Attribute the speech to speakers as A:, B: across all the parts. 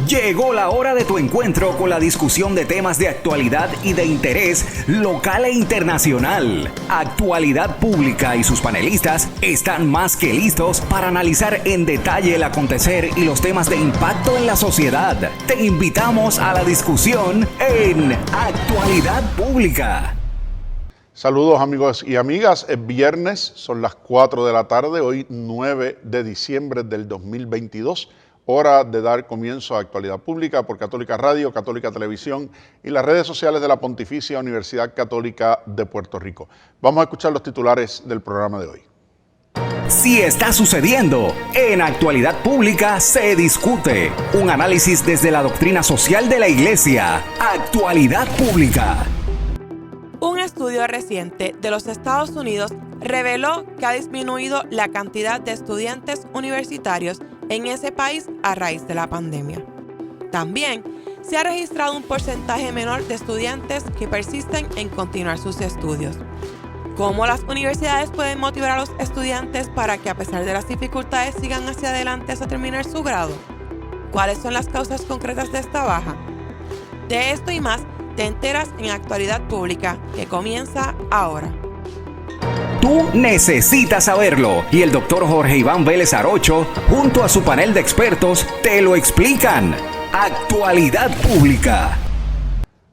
A: Llegó la hora de tu encuentro con la discusión de temas de actualidad y de interés local e internacional. Actualidad Pública y sus panelistas están más que listos para analizar en detalle el acontecer y los temas de impacto en la sociedad. Te invitamos a la discusión en Actualidad Pública.
B: Saludos amigos y amigas, es viernes, son las 4 de la tarde, hoy 9 de diciembre del 2022, hora de dar comienzo a Actualidad Pública por Católica Radio, Católica Televisión y las redes sociales de la Pontificia Universidad Católica de Puerto Rico. Vamos a escuchar los titulares del programa de hoy.
A: Si está sucediendo, en Actualidad Pública se discute. Un análisis desde la doctrina social de la Iglesia. Actualidad Pública.
C: Un estudio reciente de los Estados Unidos reveló que ha disminuido la cantidad de estudiantes universitarios en ese país a raíz de la pandemia. También se ha registrado un porcentaje menor de estudiantes que persisten en continuar sus estudios. ¿Cómo las universidades pueden motivar a los estudiantes para que a pesar de las dificultades sigan hacia adelante hasta terminar su grado? ¿Cuáles son las causas concretas de esta baja? De esto y más te enteras en Actualidad Pública, que comienza ahora.
A: Tú necesitas saberlo y el doctor Jorge Iván Vélez Arocho, junto a su panel de expertos, te lo explican. Actualidad Pública.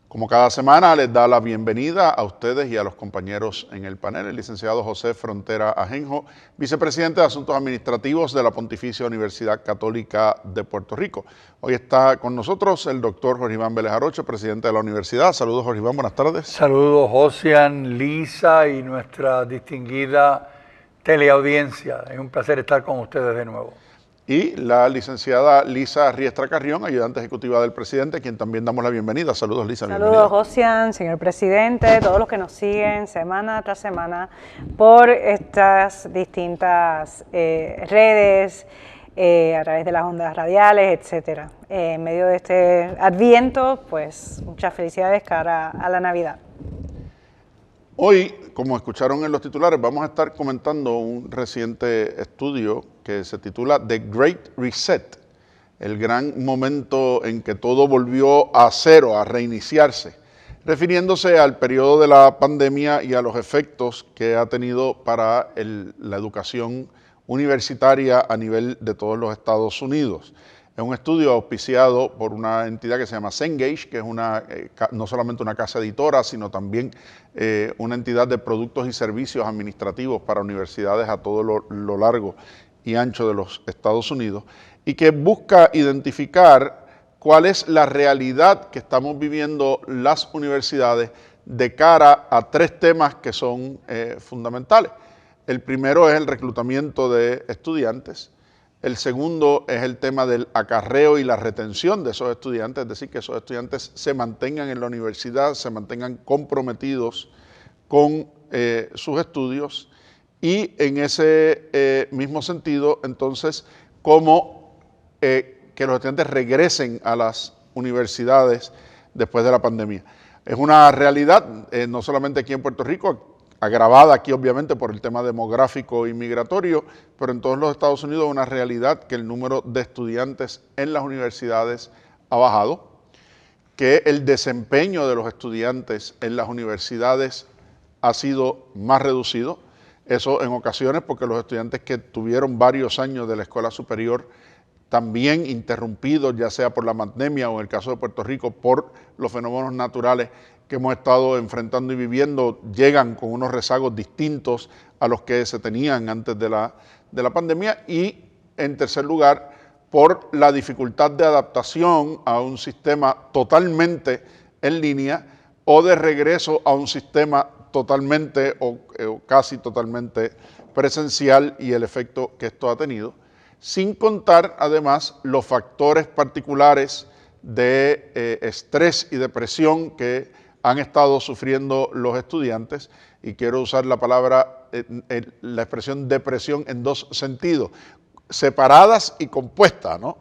B: Como cada semana, les da la bienvenida a ustedes y a los compañeros en el panel, el licenciado José Frontera Ajenjo, vicepresidente de Asuntos Administrativos de la Pontificia Universidad Católica de Puerto Rico. Hoy está con nosotros el doctor Jorge Iván Vélez Arocho, presidente de la universidad. Saludos, Jorge Iván, buenas tardes.
D: Saludos, Josian, Lisa y nuestra distinguida teleaudiencia. Es un placer estar con ustedes de nuevo.
B: Y la licenciada Lisa Riestra Carrión, ayudante ejecutiva del presidente, a quien también damos la bienvenida. Saludos, Lisa.
E: Saludos, Josian, señor presidente, todos los que nos siguen semana tras semana por estas distintas redes, a través de las ondas radiales, etcétera. En medio de este Adviento, pues muchas felicidades cara a la Navidad.
B: Hoy, como escucharon en los titulares, vamos a estar comentando un reciente estudio que se titula The Great Reset, el gran momento en que todo volvió a cero, a reiniciarse, refiriéndose al periodo de la pandemia y a los efectos que ha tenido para la educación universitaria a nivel de todos los Estados Unidos. Es un estudio auspiciado por una entidad que se llama Cengage, que es no solamente una casa editora, sino también una entidad de productos y servicios administrativos para universidades a todo lo largo y ancho de los Estados Unidos, y que busca identificar cuál es la realidad que estamos viviendo las universidades de cara a tres temas que son fundamentales. El primero es el reclutamiento de estudiantes. El segundo es el tema del acarreo y la retención de esos estudiantes, es decir, que esos estudiantes se mantengan en la universidad, se mantengan comprometidos con sus estudios, y en ese mismo sentido, entonces, cómo que los estudiantes regresen a las universidades después de la pandemia. Es una realidad, no solamente aquí en Puerto Rico, agravada aquí obviamente por el tema demográfico y migratorio, pero en todos los Estados Unidos es una realidad que el número de estudiantes en las universidades ha bajado, que el desempeño de los estudiantes en las universidades ha sido más reducido, eso en ocasiones porque los estudiantes que tuvieron varios años de la escuela superior también interrumpidos, ya sea por la pandemia o en el caso de Puerto Rico por los fenómenos naturales que hemos estado enfrentando y viviendo, llegan con unos rezagos distintos a los que se tenían antes de la pandemia, y en tercer lugar, por la dificultad de adaptación a un sistema totalmente en línea o de regreso a un sistema totalmente o casi totalmente presencial y el efecto que esto ha tenido, sin contar además los factores particulares de estrés y depresión que han estado sufriendo los estudiantes, y quiero usar la palabra, la expresión depresión en dos sentidos, separadas y compuestas, ¿no?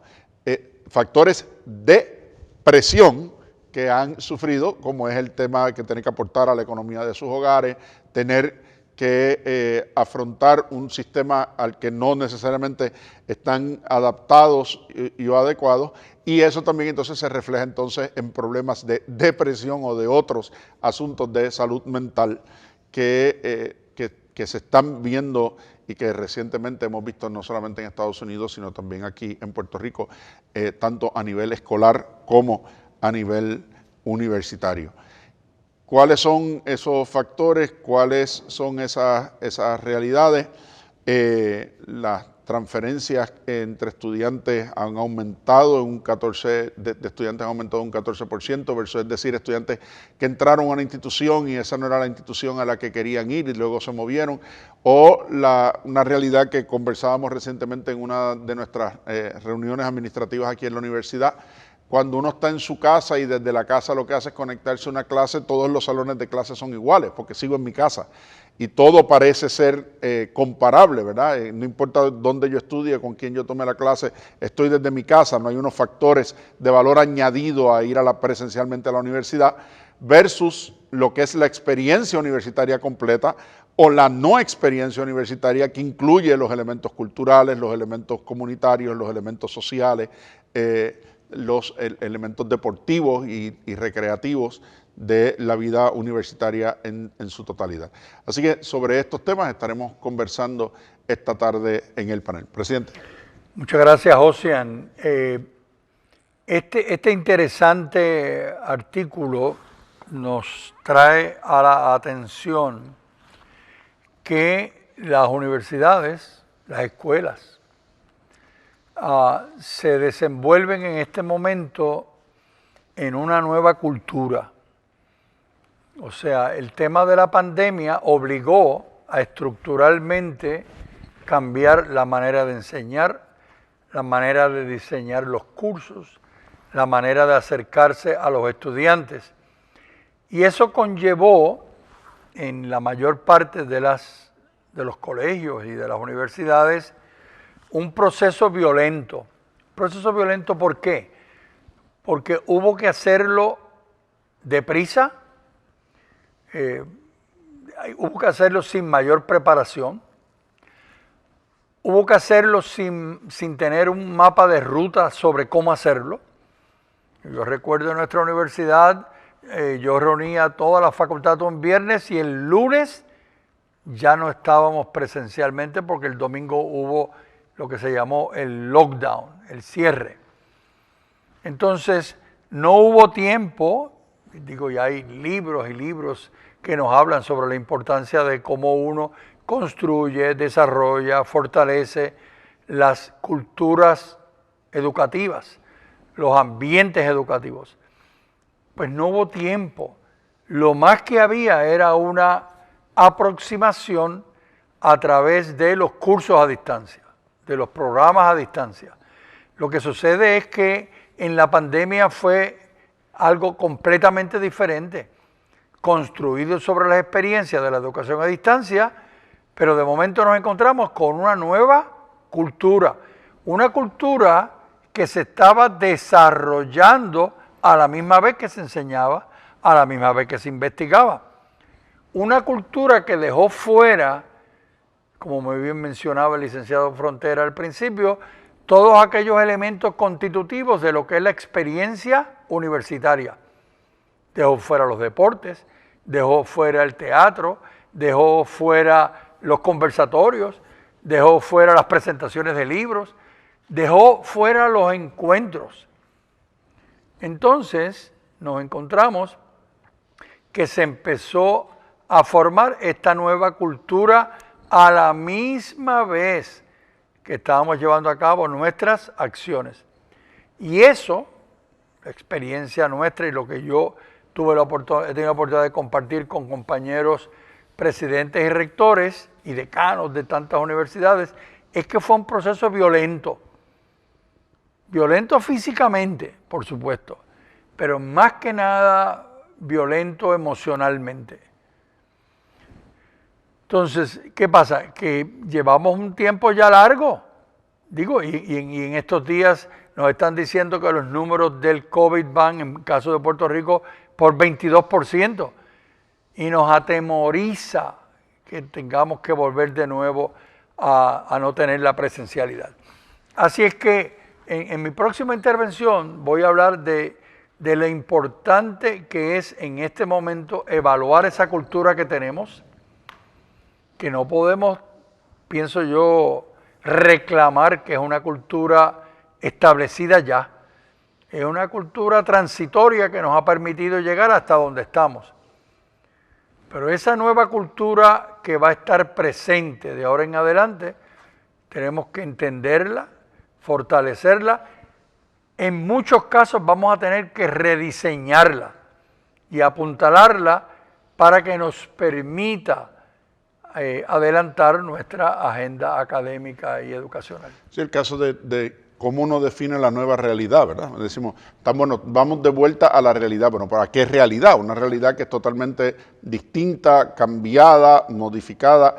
B: Factores de presión que han sufrido, como es el tema que tienen que aportar a la economía de sus hogares, tener que afrontar un sistema al que no necesariamente están adaptados y adecuados, y eso también entonces se refleja entonces en problemas de depresión o de otros asuntos de salud mental que se están viendo y que recientemente hemos visto no solamente en Estados Unidos, sino también aquí en Puerto Rico, tanto a nivel escolar como a nivel universitario. ¿Cuáles son esos factores? ¿Cuáles son esas realidades? Las transferencias entre estudiantes han aumentado de estudiantes han aumentado un 14%, versus, es decir, estudiantes que entraron a una institución y esa no era la institución a la que querían ir y luego se movieron, o una realidad que conversábamos recientemente en una de nuestras reuniones administrativas aquí en la universidad. Cuando uno está en su casa y desde la casa lo que hace es conectarse a una clase, todos los salones de clase son iguales, porque sigo en mi casa. Y todo parece ser comparable, ¿verdad? No importa dónde yo estudie, con quién yo tome la clase, estoy desde mi casa, no hay unos factores de valor añadido a ir presencialmente a la universidad, versus lo que es la experiencia universitaria completa o la no experiencia universitaria, que incluye los elementos culturales, los elementos comunitarios, los elementos sociales, los elementos deportivos y recreativos de la vida universitaria en su totalidad. Así que sobre estos temas estaremos conversando esta tarde en el panel. Presidente.
D: Muchas gracias, Ocean. Este interesante artículo nos trae a la atención que las universidades, las escuelas, se desenvuelven en este momento en una nueva cultura. O sea, el tema de la pandemia obligó a estructuralmente cambiar la manera de enseñar, la manera de diseñar los cursos, la manera de acercarse a los estudiantes. Y eso conllevó en la mayor parte de los colegios y de las universidades un proceso violento. ¿Proceso violento por qué? Porque hubo que hacerlo deprisa, hubo que hacerlo sin mayor preparación, hubo que hacerlo sin tener un mapa de ruta sobre cómo hacerlo. Yo recuerdo en nuestra universidad, yo reunía a toda la facultad un viernes y el lunes ya no estábamos presencialmente porque el domingo hubo lo que se llamó el lockdown, el cierre. Entonces, no hubo tiempo, digo, ya hay libros y libros que nos hablan sobre la importancia de cómo uno construye, desarrolla, fortalece las culturas educativas, los ambientes educativos. Pues no hubo tiempo. Lo más que había era una aproximación a través de los cursos a distancia, de los programas a distancia. Lo que sucede es que en la pandemia fue algo completamente diferente, construido sobre las experiencias de la educación a distancia, pero de momento nos encontramos con una nueva cultura, una cultura que se estaba desarrollando a la misma vez que se enseñaba, a la misma vez que se investigaba. Una cultura que dejó fuera, como muy bien mencionaba el licenciado Frontera al principio, todos aquellos elementos constitutivos de lo que es la experiencia universitaria. Dejó fuera los deportes, dejó fuera el teatro, dejó fuera los conversatorios, dejó fuera las presentaciones de libros, dejó fuera los encuentros. Entonces nos encontramos que se empezó a formar esta nueva cultura a la misma vez que estábamos llevando a cabo nuestras acciones. Y eso, la experiencia nuestra y lo que yo he tenido la oportunidad de compartir con compañeros presidentes y rectores y decanos de tantas universidades, es que fue un proceso violento. Violento físicamente, por supuesto, pero más que nada violento emocionalmente. Entonces, ¿qué pasa? Que llevamos un tiempo ya largo, digo, y en estos días nos están diciendo que los números del COVID van, en el caso de Puerto Rico, por 22%, y nos atemoriza que tengamos que volver de nuevo a no tener la presencialidad. Así es que en mi próxima intervención voy a hablar de lo importante que es en este momento evaluar esa cultura que tenemos, que no podemos, pienso yo, reclamar que es una cultura establecida ya. Es una cultura transitoria que nos ha permitido llegar hasta donde estamos. Pero esa nueva cultura que va a estar presente de ahora en adelante, tenemos que entenderla, fortalecerla. En muchos casos vamos a tener que rediseñarla y apuntalarla para que nos permita adelantar nuestra agenda académica y educacional.
B: Sí, el caso de cómo uno define la nueva realidad, ¿verdad? Decimos, bueno, vamos de vuelta a la realidad. Bueno, ¿para qué realidad? Una realidad que es totalmente distinta, cambiada, modificada.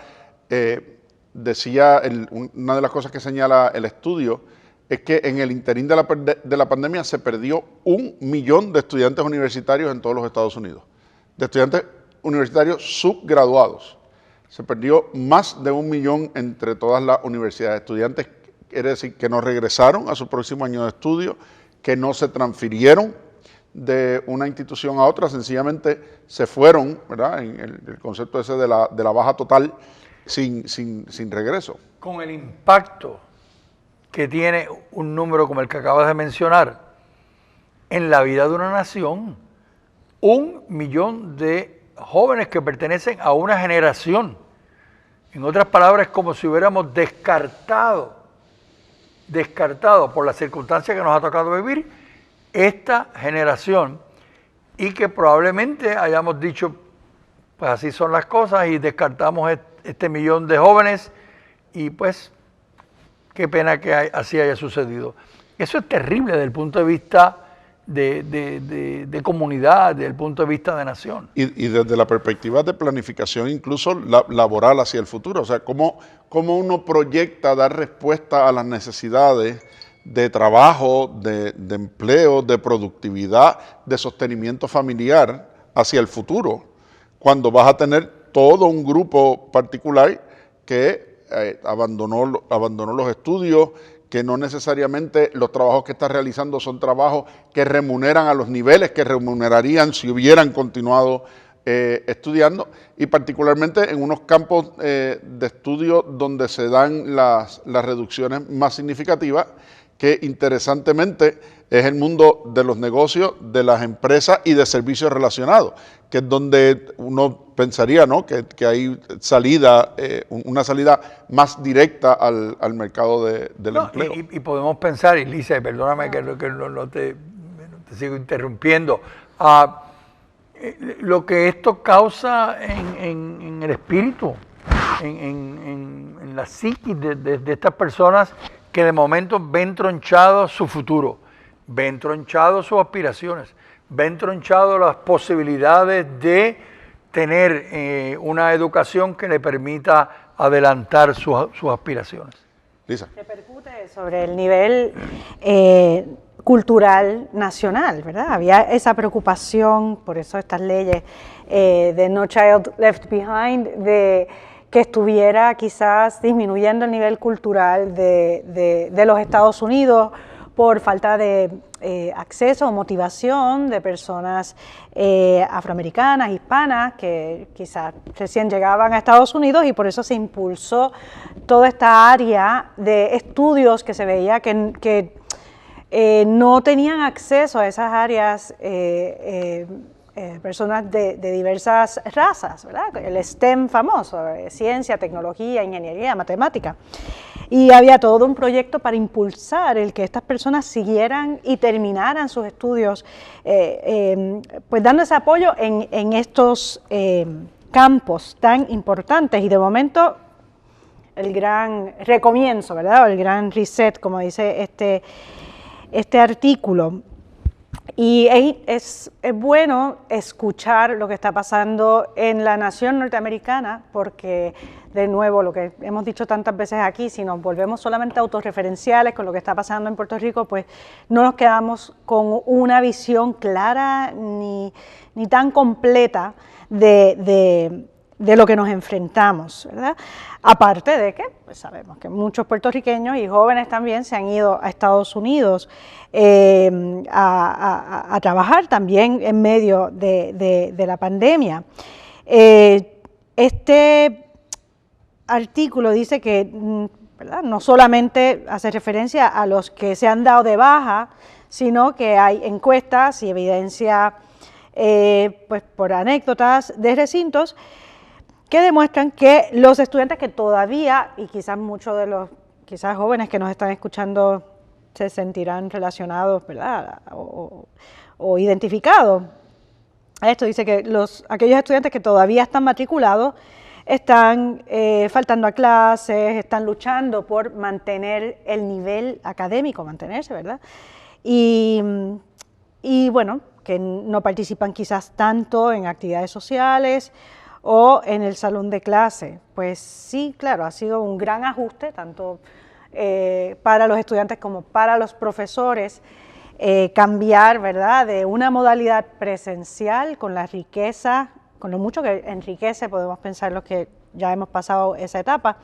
B: Decía, una de las cosas que señala el estudio es que en el interín de la pandemia se perdió 1 millón de estudiantes universitarios en todos los Estados Unidos, de estudiantes universitarios subgraduados. Se perdió más de 1 millón entre todas las universidades. Estudiantes, quiere decir, que no regresaron a su próximo año de estudio, que no se transfirieron de una institución a otra, sencillamente se fueron, ¿verdad? En el concepto ese de la baja total sin regreso.
D: Con el impacto que tiene un número como el que acabas de mencionar en la vida de una nación, 1 millón de jóvenes que pertenecen a una generación. En otras palabras, es como si hubiéramos descartado por las circunstancias que nos ha tocado vivir esta generación, y que probablemente hayamos dicho, pues así son las cosas, y descartamos este millón de jóvenes, y pues qué pena que así haya sucedido. Eso es terrible desde el punto de vista de comunidad, desde el punto de vista de nación.
B: Y desde la perspectiva de planificación incluso laboral hacia el futuro. O sea, cómo uno proyecta dar respuesta a las necesidades de trabajo, de empleo, de productividad, de sostenimiento familiar hacia el futuro, cuando vas a tener todo un grupo particular que abandonó los estudios, que no necesariamente los trabajos que está realizando son trabajos que remuneran a los niveles que remunerarían si hubieran continuado estudiando, y particularmente en unos campos de estudio donde se dan las reducciones más significativas, que interesantemente es el mundo de los negocios, de las empresas y de servicios relacionados, que es donde uno pensaría, ¿no?, que hay salida, una salida más directa al mercado del empleo.
D: Y podemos pensar, y Lisa, perdóname que no te sigo interrumpiendo, lo que esto causa en el espíritu, en la psiquis de estas personas que de momento ven tronchado su futuro, ven tronchado sus aspiraciones, ven tronchado las posibilidades de tener una educación que le permita adelantar sus aspiraciones.
B: Lisa.
E: Repercute sobre el nivel cultural nacional, ¿verdad? Había esa preocupación, por eso estas leyes de No Child Left Behind, de que estuviera quizás disminuyendo el nivel cultural de los Estados Unidos por falta de acceso o motivación de personas afroamericanas, hispanas, que quizás recién llegaban a Estados Unidos, y por eso se impulsó toda esta área de estudios que se veía que no tenían acceso a esas áreas personas de diversas razas, ¿verdad? El STEM famoso, ciencia, tecnología, ingeniería, matemática. Y había todo un proyecto para impulsar el que estas personas siguieran y terminaran sus estudios, pues dando ese apoyo en estos campos tan importantes. Y de momento, el gran recomienzo, ¿verdad? O el gran reset, como dice este artículo. Y es bueno escuchar lo que está pasando en la nación norteamericana, porque de nuevo, lo que hemos dicho tantas veces aquí, si nos volvemos solamente autorreferenciales con lo que está pasando en Puerto Rico, pues no nos quedamos con una visión clara ni tan completa de de lo que nos enfrentamos, ¿verdad? Aparte de que pues sabemos que muchos puertorriqueños y jóvenes también se han ido a Estados Unidos a trabajar también en medio de la pandemia. Este artículo dice que, ¿verdad?, no solamente hace referencia a los que se han dado de baja, sino que hay encuestas y evidencia pues por anécdotas de recintos que demuestran que los estudiantes que todavía, y quizás muchos de los jóvenes que nos están escuchando se sentirán relacionados, ¿verdad?, o identificados a esto, dice que aquellos estudiantes que todavía están matriculados están faltando a clases, están luchando por mantener el nivel académico, mantenerse, ¿verdad? Y bueno, que no participan quizás tanto en actividades sociales o en el salón de clase. Pues sí, claro, ha sido un gran ajuste, tanto para los estudiantes como para los profesores, cambiar, ¿verdad?, de una modalidad presencial con la riqueza, con lo mucho que enriquece, podemos pensar los que ya hemos pasado esa etapa,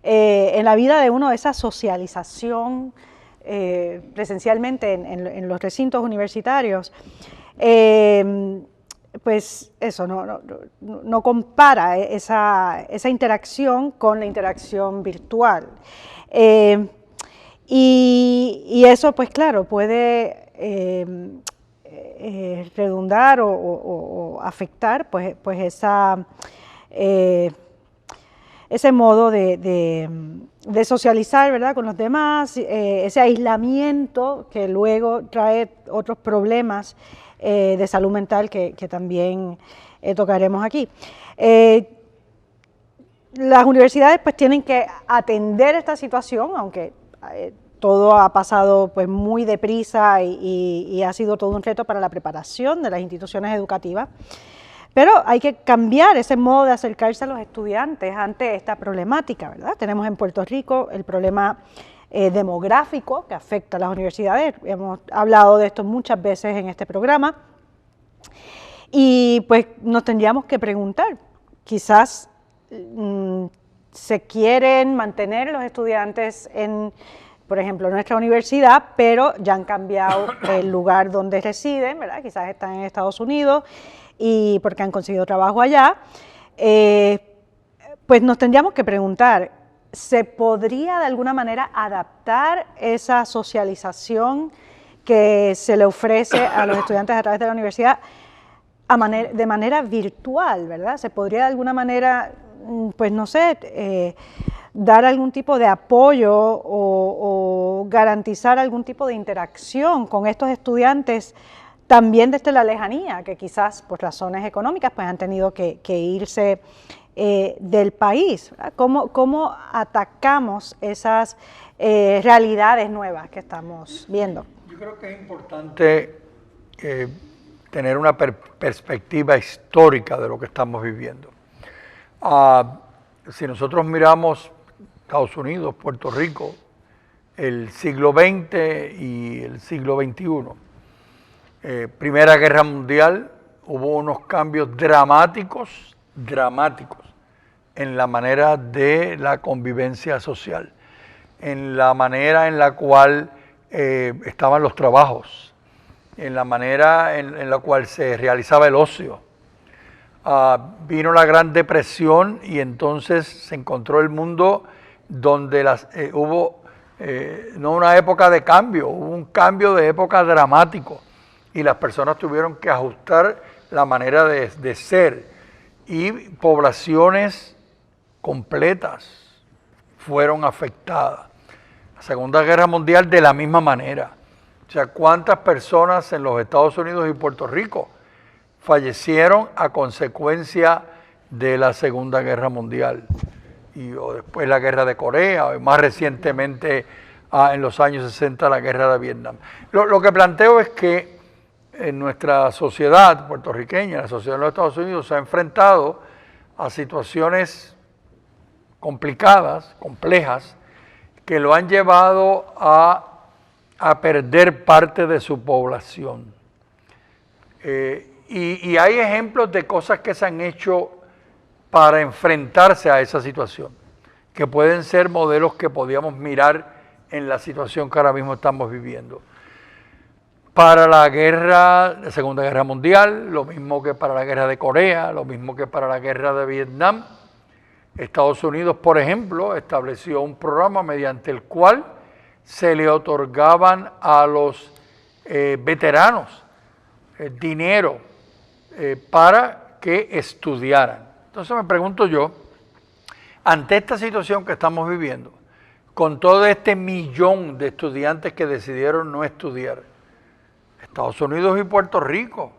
E: en la vida de uno, esa socialización presencialmente en los recintos universitarios, pues eso no compara esa interacción con la interacción virtual. Y eso, pues claro, puede redundar o afectar pues ese modo de socializar, ¿verdad?, con los demás, ese aislamiento que luego trae otros problemas de salud mental que también tocaremos aquí. Las universidades pues tienen que atender esta situación, aunque todo ha pasado pues muy deprisa y ha sido todo un reto para la preparación de las instituciones educativas, pero hay que cambiar ese modo de acercarse a los estudiantes ante esta problemática, ¿verdad? Tenemos en Puerto Rico el problema demográfico que afecta a las universidades, hemos hablado de esto muchas veces en este programa, y pues nos tendríamos que preguntar, quizás se quieren mantener los estudiantes por ejemplo, en nuestra universidad, pero ya han cambiado el lugar donde residen, ¿verdad? Quizás están en Estados Unidos y porque han conseguido trabajo allá. Pues nos tendríamos que preguntar, ¿se podría de alguna manera adaptar esa socialización que se le ofrece a los estudiantes a través de la universidad de manera virtual, ¿verdad? ¿Se podría de alguna manera, pues no sé, dar algún tipo de apoyo o garantizar algún tipo de interacción con estos estudiantes también desde la lejanía, que quizás por razones económicas pues han tenido que irse del país? ¿Cómo atacamos esas realidades nuevas que estamos viendo?
D: Yo creo que es importante tener una perspectiva histórica de lo que estamos viviendo. Si nosotros miramos Estados Unidos, Puerto Rico, el siglo XX y el siglo XXI, Primera Guerra Mundial, hubo unos cambios dramáticos en la manera de la convivencia social, en la manera en la cual estaban los trabajos, en la manera en la cual se realizaba el ocio. Vino la Gran Depresión y entonces se encontró el mundo donde hubo no una época de cambio, hubo un cambio de época dramático y las personas tuvieron que ajustar la manera de ser y poblaciones completas fueron afectadas. La Segunda Guerra Mundial de la misma manera. O sea, ¿cuántas personas en los Estados Unidos y Puerto Rico fallecieron a consecuencia de la Segunda Guerra Mundial? O después la Guerra de Corea, o más recientemente en los años 60 la Guerra de Vietnam. Lo que planteo es que en nuestra sociedad puertorriqueña, la sociedad de los Estados Unidos se ha enfrentado a situaciones complicadas, complejas, que lo han llevado a perder parte de su población. Y hay ejemplos de cosas que se han hecho para enfrentarse a esa situación, que pueden ser modelos que podíamos mirar en la situación que ahora mismo estamos viviendo. Para la Segunda Guerra Mundial, lo mismo que para la guerra de Corea, lo mismo que para la guerra de Vietnam, Estados Unidos, por ejemplo, estableció un programa mediante el cual se le otorgaban a los veteranos dinero para que estudiaran. Entonces me pregunto yo, ante esta situación que estamos viviendo, con todo este millón de estudiantes que decidieron no estudiar, Estados Unidos y Puerto Rico,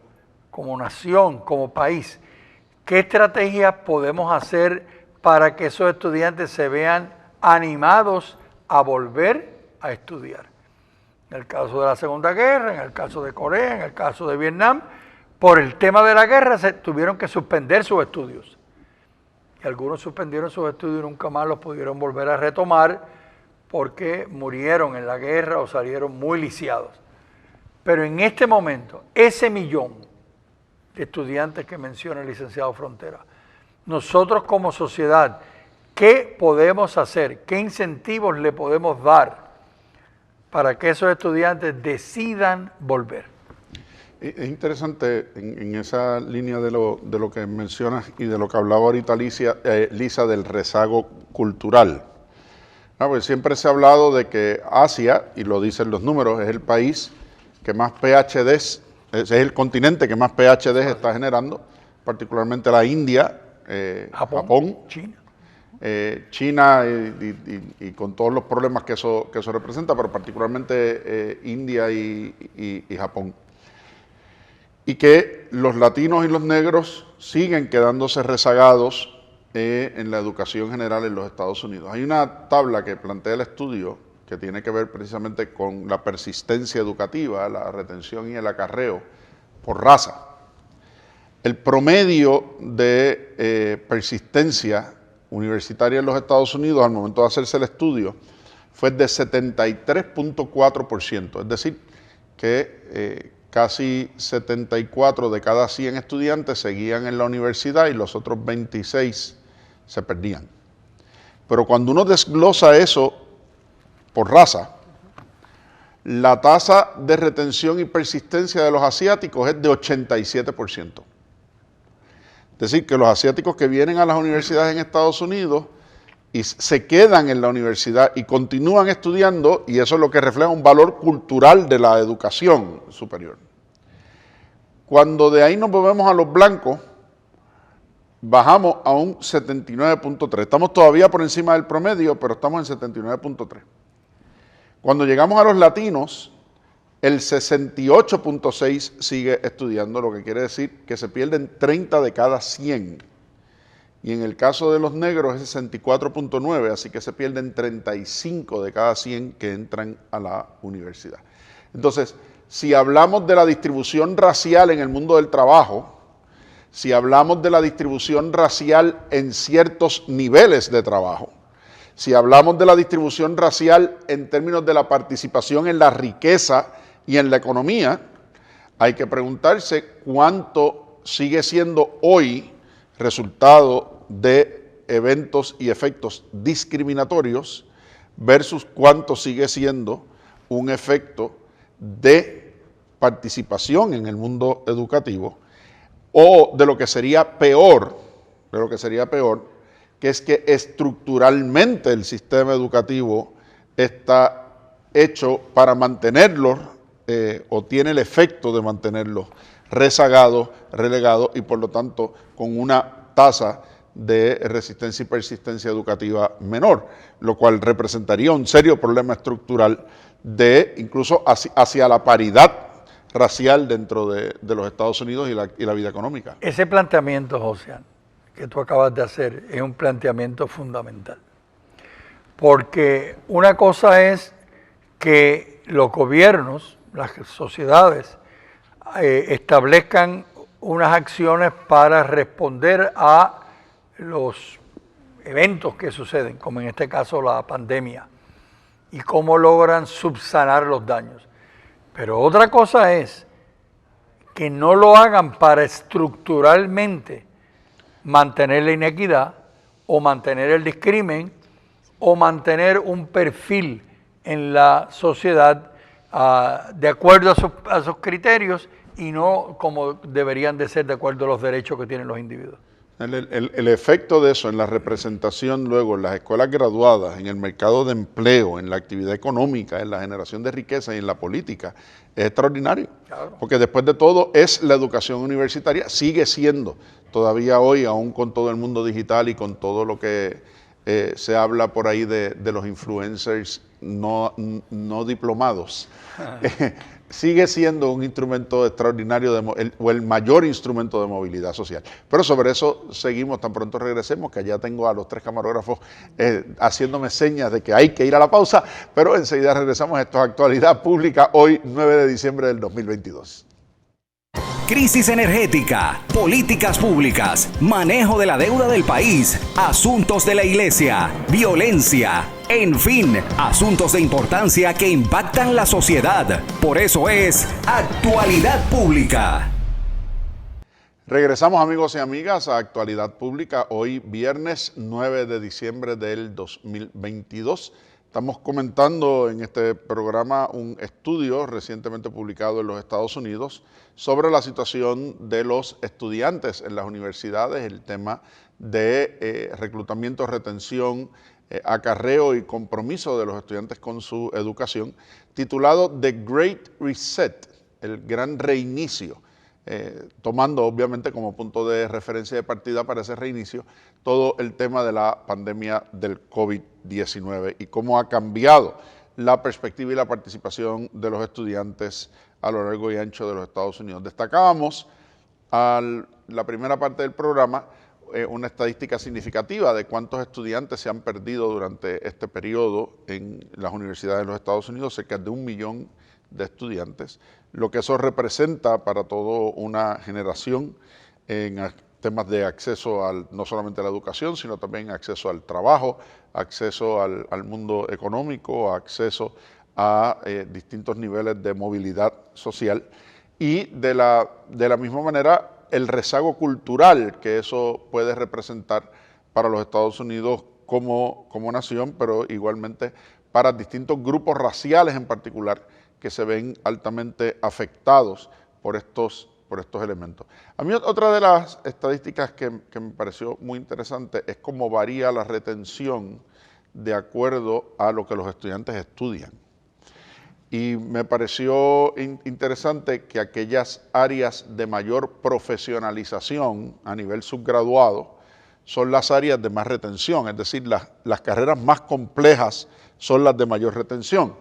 D: como nación, como país, ¿qué estrategias podemos hacer para que esos estudiantes se vean animados a volver a estudiar? En el caso de la Segunda Guerra, en el caso de Corea, en el caso de Vietnam, por el tema de la guerra se tuvieron que suspender sus estudios. Y algunos suspendieron sus estudios y nunca más los pudieron volver a retomar porque murieron en la guerra o salieron muy lisiados. Pero en este momento, ese millón de estudiantes que menciona el licenciado Frontera, nosotros como sociedad, ¿qué podemos hacer? ¿Qué incentivos le podemos dar para que esos estudiantes decidan volver?
B: Es interesante en esa línea de lo que mencionas y de lo que hablaba ahorita Lisa del rezago cultural. Pues siempre se ha hablado de que Asia, y lo dicen los números, es el país que más PhDs, es el continente que más PhDs está generando, particularmente la India, Japón, China y con todos los problemas que eso representa, pero particularmente India y Japón. Y que los latinos y los negros siguen quedándose rezagados en la educación general en los Estados Unidos. Hay una tabla que plantea el estudio que tiene que ver precisamente con la persistencia educativa, la retención y el acarreo por raza. El promedio de persistencia universitaria en los Estados Unidos al momento de hacerse el estudio fue de 73.4%, es decir, que casi 74 de cada 100 estudiantes seguían en la universidad y los otros 26 se perdían. Pero cuando uno desglosa eso por raza, la tasa de retención y persistencia de los asiáticos es de 87%. Es decir, que los asiáticos que vienen a las universidades en Estados Unidos y se quedan en la universidad y continúan estudiando, y eso es lo que refleja un valor cultural de la educación superior. Cuando de ahí nos movemos a los blancos, bajamos a un 79.3. Estamos todavía por encima del promedio, pero estamos en 79.3. Cuando llegamos a los latinos, el 68.6 sigue estudiando, lo que quiere decir que se pierden 30 de cada 100. Y en el caso de los negros es 64.9, así que se pierden 35 de cada 100 que entran a la universidad. Entonces, si hablamos de la distribución racial en el mundo del trabajo, si hablamos de la distribución racial en ciertos niveles de trabajo, si hablamos de la distribución racial en términos de la participación en la riqueza y en la economía, hay que preguntarse cuánto sigue siendo hoy resultado de eventos y efectos discriminatorios versus cuánto sigue siendo un efecto de participación en el mundo educativo, o de lo que sería peor, que es que estructuralmente el sistema educativo está hecho para mantenerlos o tiene el efecto de mantenerlos rezagados, relegados y por lo tanto con una tasa de resistencia y persistencia educativa menor, lo cual representaría un serio problema estructural de incluso hacia la paridad racial dentro de los Estados Unidos y la vida económica.
D: Ese planteamiento, José, que tú acabas de hacer es un planteamiento fundamental, porque una cosa es que los gobiernos, las sociedades, establezcan unas acciones para responder a los eventos que suceden, como en este caso la pandemia, y cómo logran subsanar los daños. Pero otra cosa es que no lo hagan para estructuralmente mantener la inequidad o mantener el discrimen o mantener un perfil en la sociedad de acuerdo a sus criterios y no como deberían de ser de acuerdo a los derechos que tienen los individuos.
B: El efecto de eso en la representación luego en las escuelas graduadas, en el mercado de empleo, en la actividad económica, en la generación de riqueza y en la política es extraordinario. Claro. Porque después de todo es la educación universitaria, sigue siendo todavía hoy, aún con todo el mundo digital y con todo lo que se habla por ahí de los influencers no diplomados, sigue siendo un instrumento extraordinario o el mayor instrumento de movilidad social. Pero sobre eso seguimos tan pronto regresemos, que allá tengo a los 3 camarógrafos haciéndome señas de que hay que ir a la pausa, pero enseguida regresamos. Esto es Actualidad Pública, hoy 9 de diciembre del 2022.
A: Crisis energética, políticas públicas, manejo de la deuda del país, asuntos de la iglesia, violencia, en fin, asuntos de importancia que impactan la sociedad. Por eso es Actualidad Pública.
B: Regresamos, amigos y amigas, a Actualidad Pública, hoy viernes 9 de diciembre del 2022. Estamos comentando en este programa un estudio recientemente publicado en los Estados Unidos sobre la situación de los estudiantes en las universidades, el tema de reclutamiento, retención, acarreo y compromiso de los estudiantes con su educación, titulado The Great Reset, el gran reinicio, tomando obviamente como punto de referencia de partida para ese reinicio todo el tema de la pandemia del COVID-19 y cómo ha cambiado la perspectiva y la participación de los estudiantes a lo largo y ancho de los Estados Unidos. Destacábamos la primera parte del programa una estadística significativa de cuántos estudiantes se han perdido durante este periodo en las universidades de los Estados Unidos, cerca de 1 millón de estudiantes, lo que eso representa para toda una generación en temas de acceso no solamente a la educación, sino también acceso al trabajo, acceso al mundo económico, acceso a distintos niveles de movilidad social y de la misma manera el rezago cultural que eso puede representar para los Estados Unidos como nación, pero igualmente para distintos grupos raciales en particular que se ven altamente afectados por estos elementos. A mí otra de las estadísticas que me pareció muy interesante es cómo varía la retención de acuerdo a lo que los estudiantes estudian. Y me pareció interesante que aquellas áreas de mayor profesionalización a nivel subgraduado son las áreas de más retención, es decir, las carreras más complejas son las de mayor retención.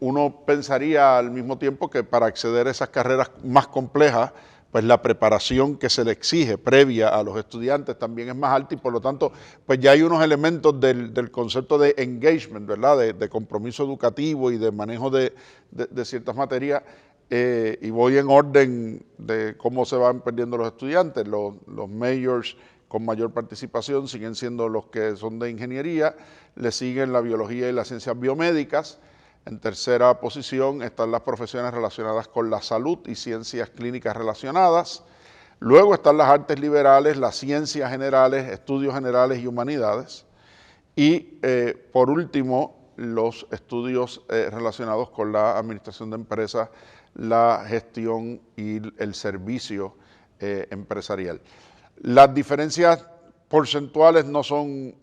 B: Uno pensaría al mismo tiempo que para acceder a esas carreras más complejas, pues la preparación que se le exige previa a los estudiantes también es más alta y por lo tanto, pues ya hay unos elementos del concepto de engagement, ¿verdad? De compromiso educativo y de manejo de ciertas materias. Y voy en orden de cómo se van perdiendo los estudiantes. Los majors con mayor participación siguen siendo los que son de ingeniería, le siguen la biología y las ciencias biomédicas. En tercera posición están las profesiones relacionadas con la salud y ciencias clínicas relacionadas. Luego están las artes liberales, las ciencias generales, estudios generales y humanidades. Y por último, los estudios relacionados con la administración de empresas, la gestión y el servicio empresarial. Las diferencias porcentuales no son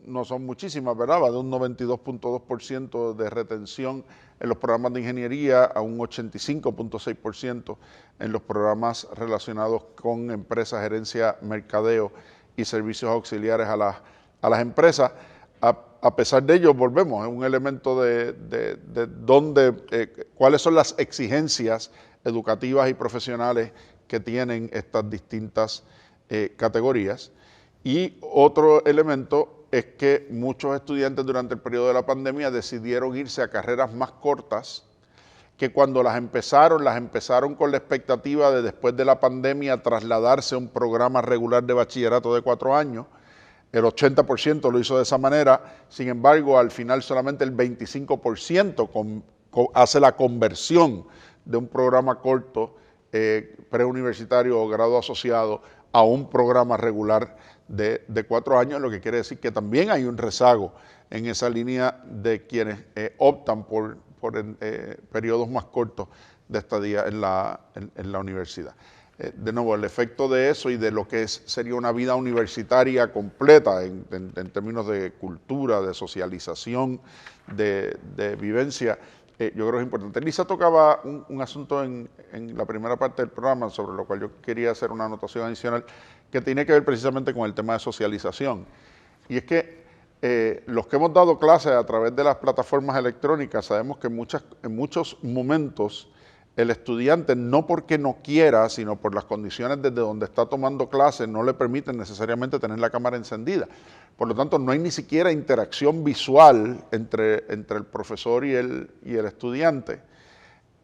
B: muchísimas, ¿verdad? Va de un 92.2% de retención en los programas de ingeniería a un 85.6% en los programas relacionados con empresas, gerencia, mercadeo y servicios auxiliares a las empresas. A pesar de ello, volvemos, es un elemento de cuáles son las exigencias educativas y profesionales que tienen estas distintas categorías. Y otro elemento es que muchos estudiantes durante el periodo de la pandemia decidieron irse a carreras más cortas que cuando las empezaron con la expectativa de después de la pandemia trasladarse a un programa regular de bachillerato de 4 años. El 80% lo hizo de esa manera, sin embargo, al final solamente el 25% hace la conversión de un programa corto preuniversitario o grado asociado a un programa regular de 4 años, lo que quiere decir que también hay un rezago en esa línea de quienes optan por periodos más cortos de estadía en la universidad. De nuevo, el efecto de eso y de lo que sería una vida universitaria completa en términos de cultura, de socialización, de vivencia, yo creo que es importante. Lisa tocaba un asunto en la primera parte del programa, sobre lo cual yo quería hacer una anotación adicional, que tiene que ver precisamente con el tema de socialización. Y es que los que hemos dado clases a través de las plataformas electrónicas sabemos que en muchos momentos el estudiante, no porque no quiera, sino por las condiciones desde donde está tomando clases, no le permiten necesariamente tener la cámara encendida. Por lo tanto, no hay ni siquiera interacción visual entre el profesor y el estudiante,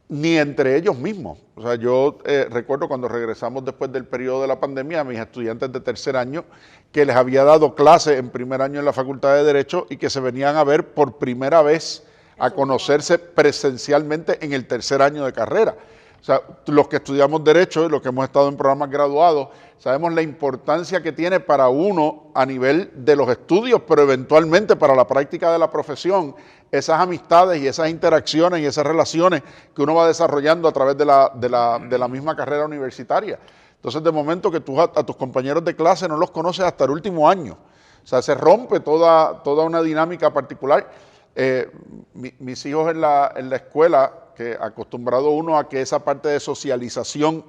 B: ni entre ellos mismos. O sea, yo recuerdo cuando regresamos después del periodo de la pandemia a mis estudiantes de tercer año, que les había dado clases en primer año en la Facultad de Derecho y que se venían a ver por primera vez, a conocerse presencialmente en el tercer año de carrera. O sea, los que estudiamos Derecho y los que hemos estado en programas graduados, sabemos la importancia que tiene para uno a nivel de los estudios, pero eventualmente para la práctica de la profesión, esas amistades y esas interacciones y esas relaciones que uno va desarrollando a través de la misma carrera universitaria. Entonces, de momento que tú a tus compañeros de clase no los conoces hasta el último año. O sea, se rompe toda una dinámica particular. Mis hijos en la escuela, que acostumbrado uno a que esa parte de socialización,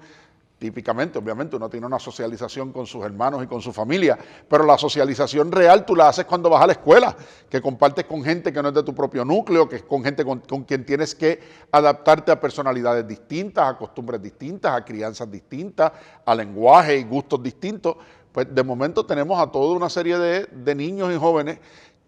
B: típicamente, obviamente, uno tiene una socialización con sus hermanos y con su familia, pero la socialización real tú la haces cuando vas a la escuela, que compartes con gente que no es de tu propio núcleo, que es con gente con quien tienes que adaptarte a personalidades distintas, a costumbres distintas, a crianzas distintas, a lenguaje y gustos distintos. Pues de momento tenemos a toda una serie de niños y jóvenes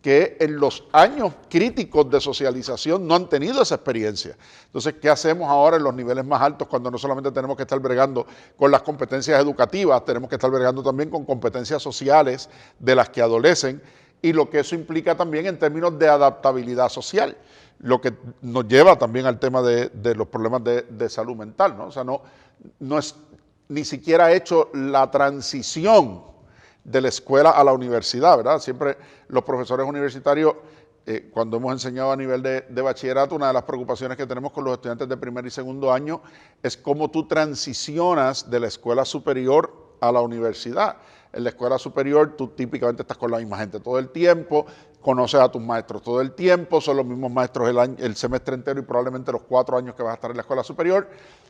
B: que en los años críticos de socialización no han tenido esa experiencia. Entonces, ¿qué hacemos ahora en los niveles más altos cuando no solamente tenemos que estar bregando con las competencias educativas, tenemos que estar bregando también con competencias sociales de las que adolecen y lo que eso implica también en términos de adaptabilidad social, lo que nos lleva también al tema de los problemas de salud mental, ¿no? O sea, no es ni siquiera hecho la transición de la escuela a la universidad, ¿verdad? Siempre los profesores universitarios, cuando hemos enseñado a nivel de bachillerato, una de las preocupaciones que tenemos con los estudiantes de primer y segundo año es cómo tú transicionas de la escuela superior a la universidad. En la escuela superior tú típicamente estás con la misma gente todo el tiempo, conoces a tus maestros todo el tiempo, son los mismos maestros el semestre entero y probablemente los 4 años que vas a estar en la escuela superior,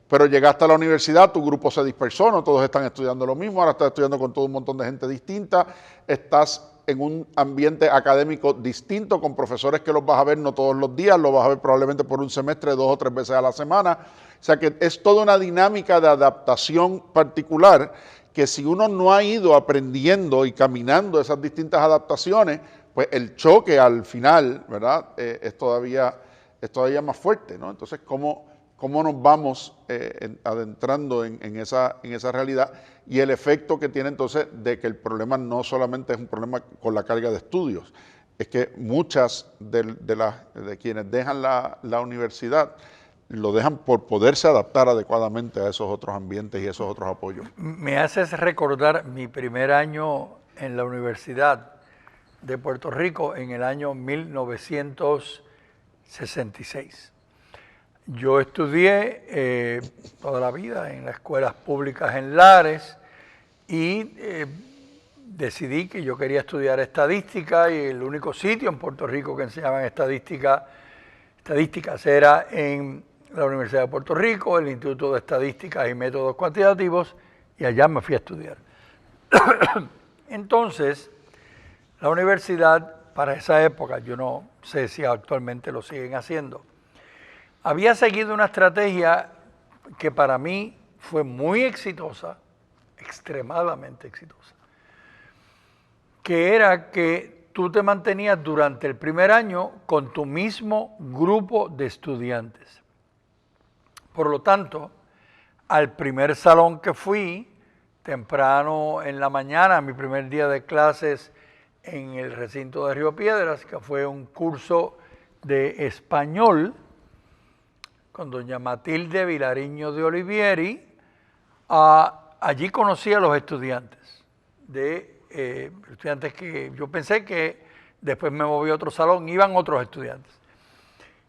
B: pero llegaste a la universidad, tu grupo se dispersó, no todos están estudiando lo mismo, ahora estás estudiando con todo un montón de gente distinta, estás en un ambiente académico distinto, con profesores que los vas a ver no todos los días, los vas a ver probablemente por un semestre 2 o 3 veces a la semana, o sea que es toda una dinámica de adaptación particular que si uno no ha ido aprendiendo y caminando esas distintas adaptaciones, pues el choque al final, ¿verdad?, es todavía más fuerte, ¿no? Entonces, ¿cómo nos vamos adentrando en esa realidad? Y el efecto que tiene entonces de que el problema no solamente es un problema con la carga de estudios, es que muchas de quienes dejan la universidad lo dejan por poderse adaptar adecuadamente a esos otros ambientes y esos otros apoyos.
D: Me haces recordar mi primer año en la Universidad de Puerto Rico en el año 1966. Yo estudié toda la vida en las escuelas públicas en Lares y decidí que yo quería estudiar estadística y el único sitio en Puerto Rico que enseñaban estadísticas era en la Universidad de Puerto Rico, el Instituto de Estadísticas y Métodos Cuantitativos, y allá me fui a estudiar. Entonces, la universidad, para esa época, yo no sé si actualmente lo siguen haciendo, había seguido una estrategia que para mí fue muy exitosa, extremadamente exitosa, que era que tú te mantenías durante el primer año con tu mismo grupo de estudiantes. Por lo tanto, al primer salón que fui, temprano en la mañana, mi primer día de clases en el recinto de Río Piedras, que fue un curso de español con doña Matilde Vilariño de Olivieri, allí conocí a los estudiantes, estudiantes que yo pensé que después me moví a otro salón, iban otros estudiantes.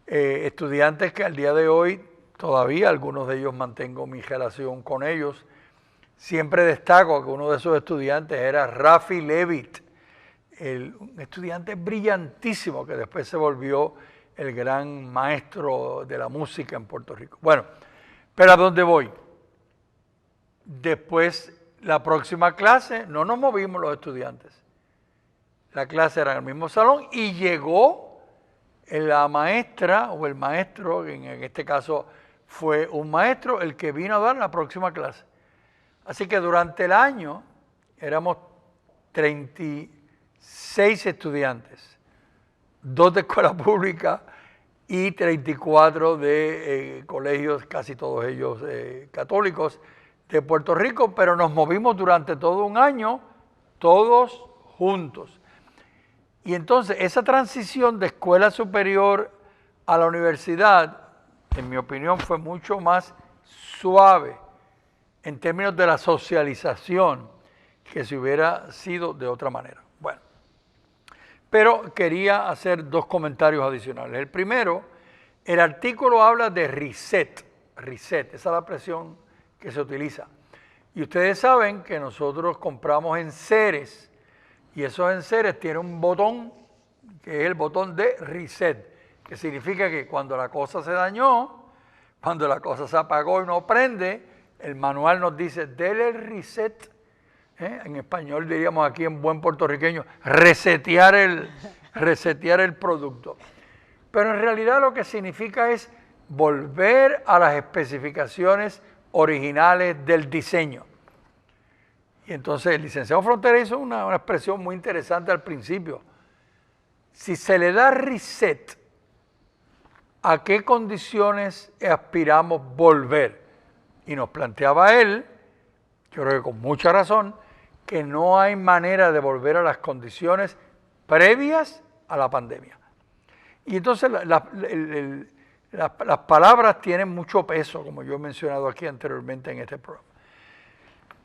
D: Estudiantes que al día de hoy todavía algunos de ellos mantengo mi relación con ellos. Siempre destaco que uno de esos estudiantes era Rafi Levitt, un estudiante brillantísimo que después se volvió el gran maestro de la música en Puerto Rico. Bueno, pero ¿a dónde voy? Después, la próxima clase, no nos movimos los estudiantes. La clase era en el mismo salón y llegó la maestra o el maestro, en este caso fue un maestro, el que vino a dar la próxima clase. Así que durante el año éramos 36 estudiantes, 2 de escuela pública y 34 de colegios, casi todos ellos católicos, de Puerto Rico, pero nos movimos durante todo un año, todos juntos. Y entonces esa transición de escuela superior a la universidad, en mi opinión, fue mucho más suave en términos de la socialización que si hubiera sido de otra manera. Bueno, pero quería hacer 2 comentarios adicionales. El primero, el artículo habla de reset, esa es la expresión que se utiliza. Y ustedes saben que nosotros compramos enseres y esos enseres tienen un botón que es el botón de reset, que significa que cuando la cosa se dañó, cuando la cosa se apagó y no prende, el manual nos dice, dele el reset, en español diríamos aquí en buen puertorriqueño, resetear el producto. Pero en realidad lo que significa es volver a las especificaciones originales del diseño. Y entonces el licenciado Frontera hizo una expresión muy interesante al principio. Si se le da reset, ¿a qué condiciones aspiramos volver? Y nos planteaba él, yo creo que con mucha razón, que no hay manera de volver a las condiciones previas a la pandemia. Y entonces las palabras tienen mucho peso, como yo he mencionado aquí anteriormente en este programa.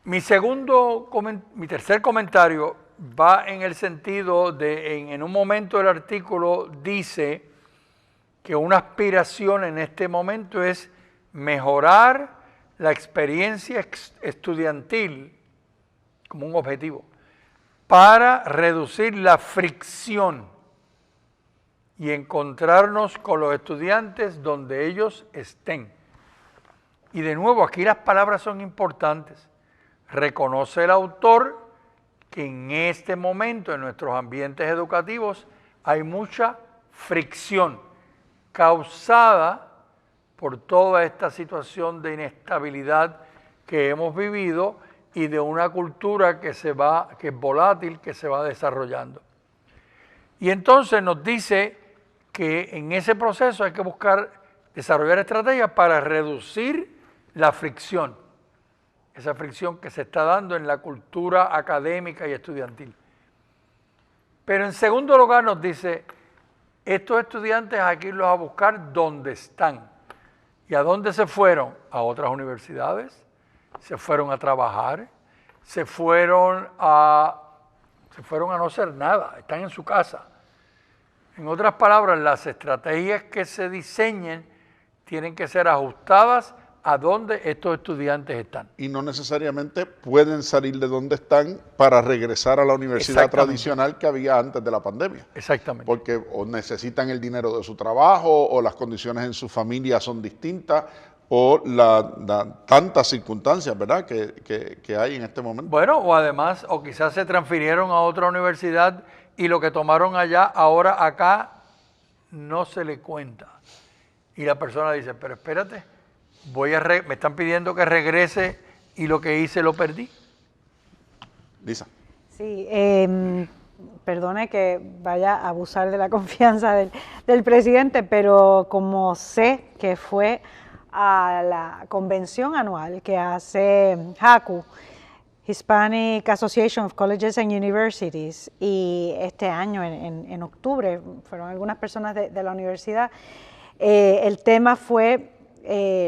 D: Mi tercer comentario va en el sentido de, en un momento del artículo dice que una aspiración en este momento es mejorar la experiencia estudiantil como un objetivo para reducir la fricción y encontrarnos con los estudiantes donde ellos estén. Y de nuevo, aquí las palabras son importantes. Reconoce el autor que en este momento en nuestros ambientes educativos hay mucha fricción causada por toda esta situación de inestabilidad que hemos vivido y de una cultura que es volátil, que se va desarrollando. Y entonces nos dice que en ese proceso hay que desarrollar estrategias para reducir la fricción, esa fricción que se está dando en la cultura académica y estudiantil. Pero en segundo lugar nos dice, estos estudiantes hay que irlos a buscar donde están. ¿Y a dónde se fueron? A otras universidades, se fueron a trabajar, se fueron a no hacer nada, están en su casa. En otras palabras, las estrategias que se diseñen tienen que ser ajustadas a donde estos estudiantes están.
B: Y no necesariamente pueden salir de donde están para regresar a la universidad tradicional que había antes de la pandemia.
D: Exactamente.
B: Porque o necesitan el dinero de su trabajo, o las condiciones en su familia son distintas, o tantas circunstancias, ¿verdad?, que hay en este momento.
D: Bueno, o además, o quizás se transfirieron a otra universidad y lo que tomaron allá, ahora acá no se le cuenta. Y la persona dice, pero espérate, me están pidiendo que regrese y lo que hice lo perdí.
B: Lisa.
E: Sí, perdone que vaya a abusar de la confianza del presidente, pero como sé que fue a la convención anual que hace HACU, Hispanic Association of Colleges and Universities, y este año en octubre fueron algunas personas de la universidad, el tema fue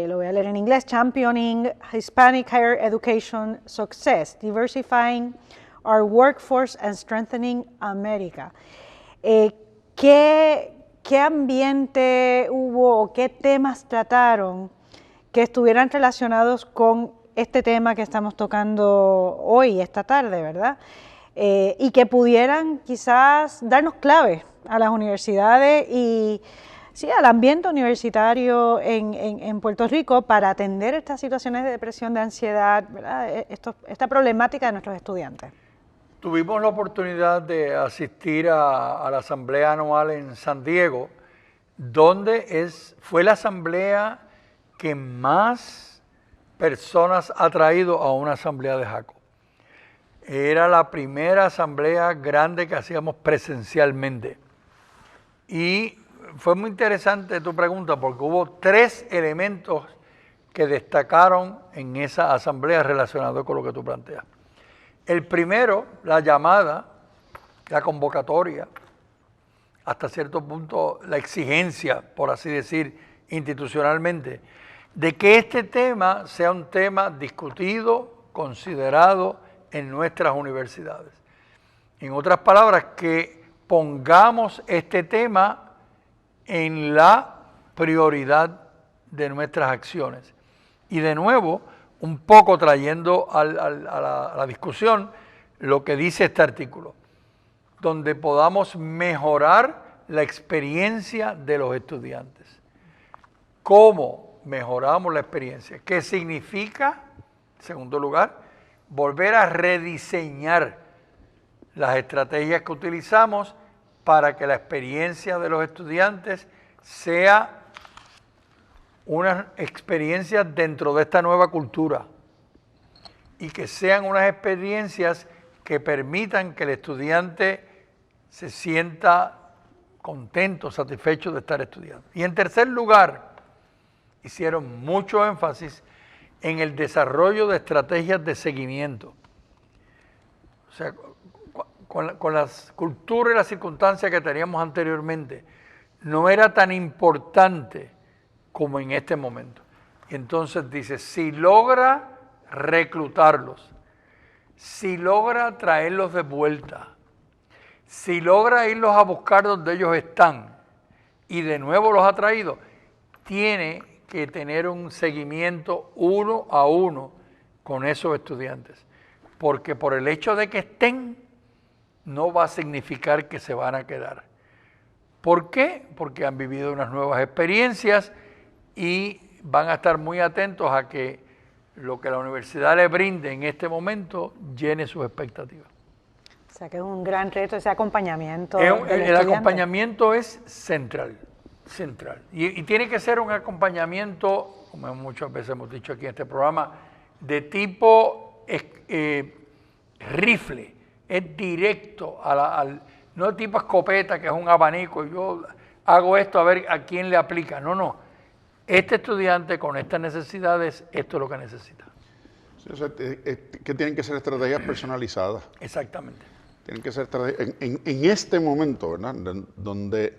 E: lo voy a leer en inglés, Championing Hispanic Higher Education Success, Diversifying Our Workforce and Strengthening America. ¿Qué ambiente hubo o qué temas trataron que estuvieran relacionados con este tema que estamos tocando hoy, esta tarde, ¿verdad? Y que pudieran quizás darnos claves a las universidades y sí, al ambiente universitario en Puerto Rico para atender estas situaciones de depresión, de ansiedad, ¿verdad? Esta problemática de nuestros estudiantes.
D: Tuvimos la oportunidad de asistir a la asamblea anual en San Diego, donde fue la asamblea que más personas ha traído a una asamblea de JACO. Era la primera asamblea grande que hacíamos presencialmente. Y fue muy interesante tu pregunta porque hubo 3 elementos que destacaron en esa asamblea relacionados con lo que tú planteas. El primero, la llamada, la convocatoria, hasta cierto punto la exigencia, por así decir, institucionalmente, de que este tema sea un tema discutido, considerado en nuestras universidades. En otras palabras, que pongamos este tema en la prioridad de nuestras acciones. Y de nuevo, un poco trayendo a la discusión lo que dice este artículo, donde podamos mejorar la experiencia de los estudiantes. ¿Cómo mejoramos la experiencia? ¿Qué significa, en segundo lugar, volver a rediseñar las estrategias que utilizamos para que la experiencia de los estudiantes sea una experiencia dentro de esta nueva cultura y que sean unas experiencias que permitan que el estudiante se sienta contento, satisfecho de estar estudiando? Y en tercer lugar, hicieron mucho énfasis en el desarrollo de estrategias de seguimiento. O sea, con las culturas y las circunstancias que teníamos anteriormente, no era tan importante como en este momento. Y entonces dice, si logra reclutarlos, si logra traerlos de vuelta, si logra irlos a buscar donde ellos están y de nuevo los ha traído, tiene que tener un seguimiento 1 a 1 con esos estudiantes. Porque por el hecho de que estén, no va a significar que se van a quedar. ¿Por qué? Porque han vivido unas nuevas experiencias y van a estar muy atentos a que lo que la universidad les brinde en este momento llene sus expectativas.
E: O sea que es un gran reto ese acompañamiento.
D: El acompañamiento es central. Y tiene que ser un acompañamiento, como muchas veces hemos dicho aquí en este programa, de tipo rifle, es directo, no tipo escopeta, que es un abanico, yo hago esto a ver a quién le aplica. No. Este estudiante con estas necesidades, esto es lo que necesita.
B: Sí, o sea, que tienen que ser estrategias personalizadas.
D: Exactamente.
B: Tienen que ser estrategias. En este momento, ¿verdad? Donde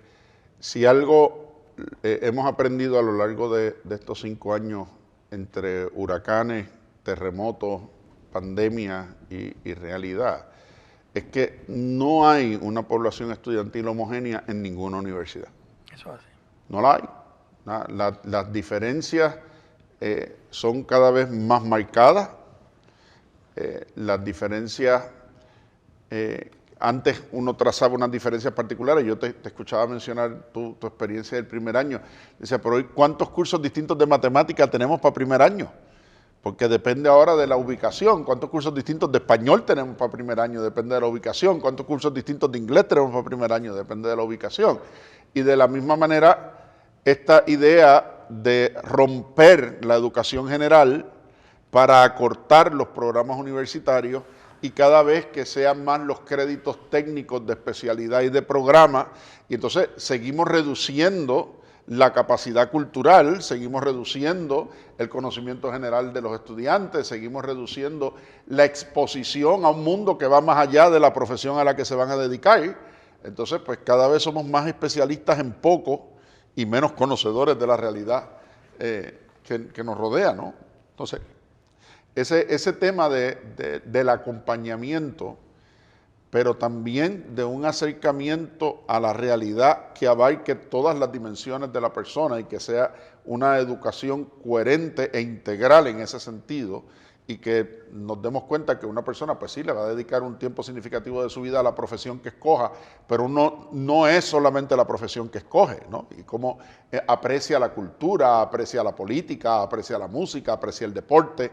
B: si algo hemos aprendido a lo largo de estos 5 años entre huracanes, terremotos, pandemia y realidad, es que no hay una población estudiantil homogénea en ninguna universidad.
D: Eso es así.
B: No la hay. Las diferencias son cada vez más marcadas. Las diferencias, antes uno trazaba unas diferencias particulares. Yo te escuchaba mencionar tu experiencia del primer año. Decía, pero hoy, ¿cuántos cursos distintos de matemática tenemos para primer año? Porque depende ahora de la ubicación. ¿Cuántos cursos distintos de español tenemos para primer año? Depende de la ubicación. ¿Cuántos cursos distintos de inglés tenemos para primer año? Depende de la ubicación. Y de la misma manera, esta idea de romper la educación general para acortar los programas universitarios y cada vez que sean más los créditos técnicos de especialidad y de programa, y entonces seguimos reduciendo la capacidad cultural, seguimos reduciendo el conocimiento general de los estudiantes, seguimos reduciendo la exposición a un mundo que va más allá de la profesión a la que se van a dedicar. Entonces, pues cada vez somos más especialistas en poco y menos conocedores de la realidad que nos rodea, ¿no? Entonces, ese tema del acompañamiento, pero también de un acercamiento a la realidad que abarque todas las dimensiones de la persona y que sea una educación coherente e integral en ese sentido, y que nos demos cuenta que una persona pues sí le va a dedicar un tiempo significativo de su vida a la profesión que escoja, pero uno no es solamente la profesión que escoge, ¿no? Y cómo aprecia la cultura, aprecia la política, aprecia la música, aprecia el deporte,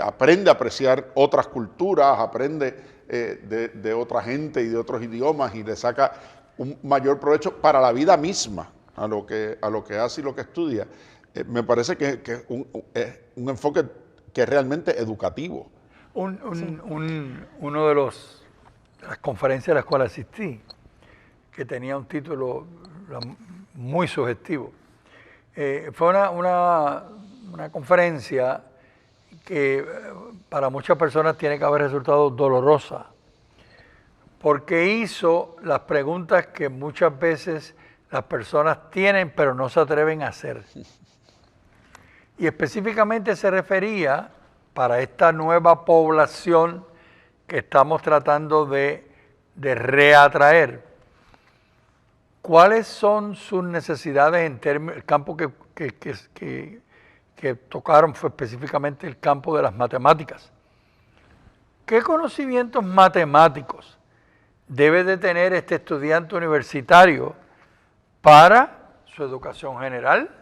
B: aprende a apreciar otras culturas, aprende de otra gente y de otros idiomas, y le saca un mayor provecho para la vida misma a lo que hace y lo que estudia. Me parece que es un enfoque que es realmente educativo.
D: Uno de las conferencias a las cuales asistí, que tenía un título muy sugestivo, fue una conferencia que para muchas personas tiene que haber resultado dolorosa, porque hizo las preguntas que muchas veces las personas tienen pero no se atreven a hacer. Y específicamente se refería para esta nueva población que estamos tratando de reatraer. ¿Cuáles son sus necesidades en términos, el campo que tocaron fue específicamente el campo de las matemáticas? ¿Qué conocimientos matemáticos debe de tener este estudiante universitario para su educación general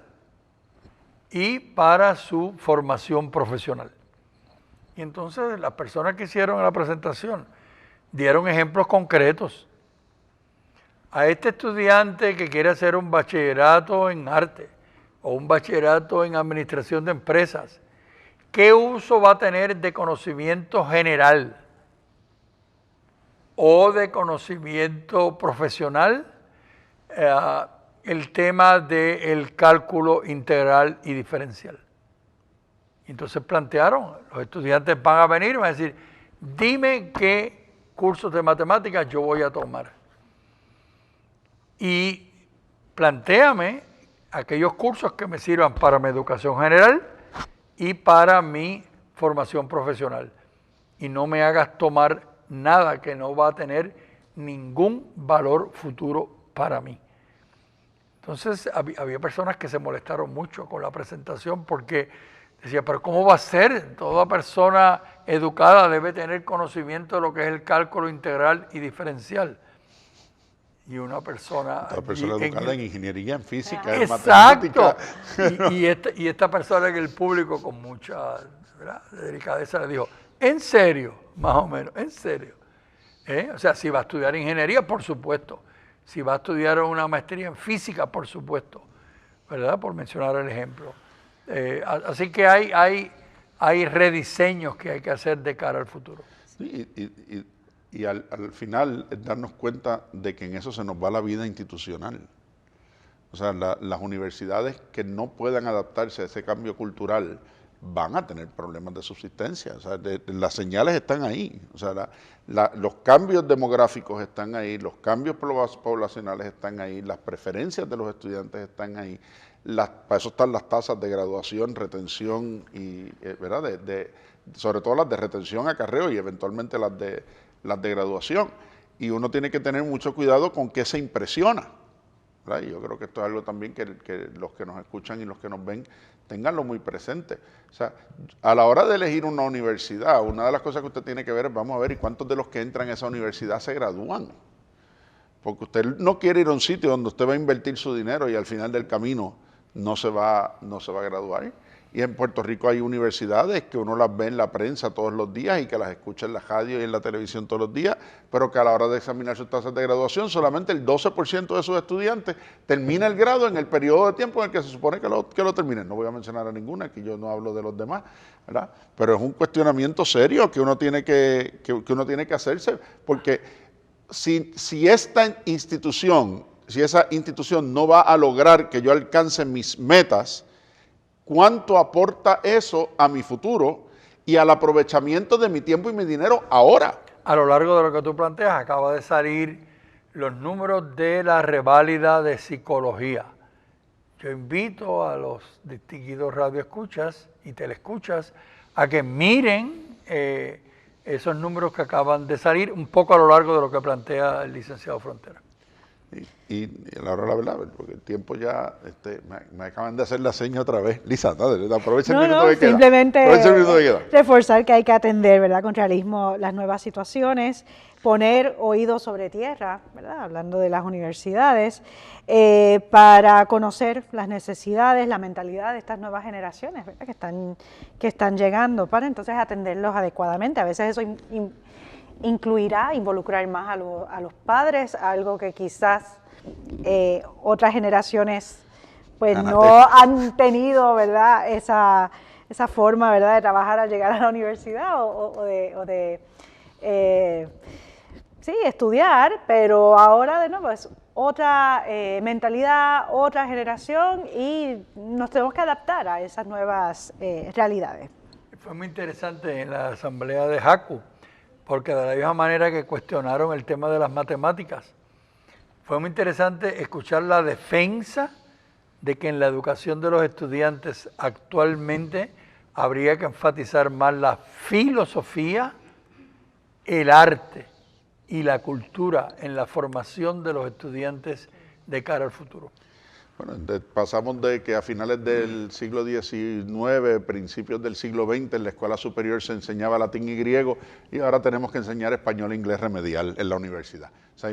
D: y para su formación profesional? Y entonces las personas que hicieron la presentación dieron ejemplos concretos. A este estudiante que quiere hacer un bachillerato en arte o un bachillerato en administración de empresas, ¿qué uso va a tener de conocimiento general o de conocimiento profesional el tema del cálculo integral y diferencial? Entonces plantearon, los estudiantes van a venir y van a decir, dime qué cursos de matemáticas yo voy a tomar. Y plantéame aquellos cursos que me sirvan para mi educación general y para mi formación profesional. Y no me hagas tomar nada que no va a tener ningún valor futuro para mí. Entonces había personas que se molestaron mucho con la presentación porque decía, pero ¿cómo va a ser? Toda persona educada debe tener conocimiento de lo que es el cálculo integral y diferencial. Y una persona
B: educada en ingeniería, en física, en
D: matemática. Y esta persona en el público con mucha delicadeza le dijo, ¿en serio? Más o menos, ¿en serio? O sea, si va a estudiar ingeniería, por supuesto. Si va a estudiar una maestría en física, por supuesto. ¿Verdad? Por mencionar el ejemplo. Así que hay rediseños que hay que hacer de cara al futuro.
B: Sí, y al final darnos cuenta de que en eso se nos va la vida institucional. O sea, las universidades que no puedan adaptarse a ese cambio cultural van a tener problemas de subsistencia. O sea, las señales están ahí. O sea, los cambios demográficos están ahí, los cambios poblacionales están ahí, las preferencias de los estudiantes están ahí. Para eso están las tasas de graduación, retención, y ¿verdad? Sobre todo las de retención, acarreo y eventualmente las de graduación. Y uno tiene que tener mucho cuidado con qué se impresiona, ¿verdad? Y yo creo que esto es algo también que los que nos escuchan y los que nos ven tenganlo muy presente. O sea, a la hora de elegir una universidad, una de las cosas que usted tiene que ver es, vamos a ver, ¿y cuántos de los que entran a esa universidad se gradúan? Porque usted no quiere ir a un sitio donde usted va a invertir su dinero y al final del camino no se va a graduar. Y en Puerto Rico hay universidades que uno las ve en la prensa todos los días y que las escucha en la radio y en la televisión todos los días, pero que a la hora de examinar sus tasas de graduación, solamente el 12% de sus estudiantes termina el grado en el periodo de tiempo en el que se supone que lo terminen. No voy a mencionar a ninguna, aquí yo no hablo de los demás, ¿verdad? Pero es un cuestionamiento serio que uno tiene que hacerse, porque si esa institución no va a lograr que yo alcance mis metas, ¿cuánto aporta eso a mi futuro y al aprovechamiento de mi tiempo y mi dinero ahora?
D: A lo largo de lo que tú planteas, acaba de salir los números de la reválida de psicología. Yo invito a los distinguidos radioescuchas y telescuchas a que miren esos números que acaban de salir un poco a lo largo de lo que plantea el licenciado Frontera.
B: Y a la hora de la verdad, porque el tiempo ya, me acaban de hacer la seña otra vez. Lisa, aprovecha el minuto que queda.
E: Simplemente reforzar que hay que atender, ¿verdad?, con realismo las nuevas situaciones, poner oídos sobre tierra, ¿verdad?, hablando de las universidades, para conocer las necesidades, la mentalidad de estas nuevas generaciones, ¿verdad?, que están llegando, para entonces atenderlos adecuadamente. A veces eso involucrar más a los padres, algo que quizás otras generaciones pues no han tenido, ¿verdad?, esa forma, ¿verdad?, de trabajar al llegar a la universidad o de estudiar, pero ahora de nuevo es otra mentalidad, otra generación y nos tenemos que adaptar a esas nuevas realidades.
D: Fue muy interesante en la asamblea de JACU, porque de la misma manera que cuestionaron el tema de las matemáticas, fue muy interesante escuchar la defensa de que en la educación de los estudiantes actualmente habría que enfatizar más la filosofía, el arte y la cultura en la formación de los estudiantes de cara al futuro.
B: Bueno, pasamos de que a finales del siglo XIX, principios del siglo XX, en la escuela superior se enseñaba latín y griego, y ahora tenemos que enseñar español e inglés remedial en la universidad. O sea,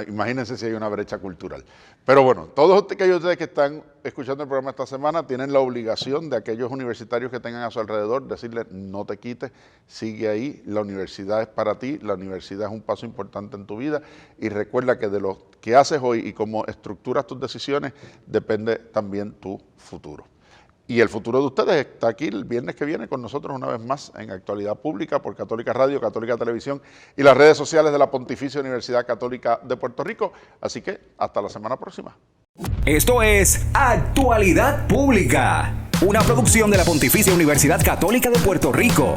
B: imagínense si hay una brecha cultural. Pero bueno, todos ustedes que están escuchando el programa esta semana tienen la obligación de aquellos universitarios que tengan a su alrededor decirles: no te quites, sigue ahí, la universidad es para ti, la universidad es un paso importante en tu vida, y recuerda que de lo que haces hoy y cómo estructuras tus decisiones depende también tu futuro. Y el futuro de ustedes está aquí el viernes que viene con nosotros una vez más en Actualidad Pública por Católica Radio, Católica Televisión y las redes sociales de la Pontificia Universidad Católica de Puerto Rico. Así que hasta la semana próxima.
A: Esto es Actualidad Pública, una producción de la Pontificia Universidad Católica de Puerto Rico.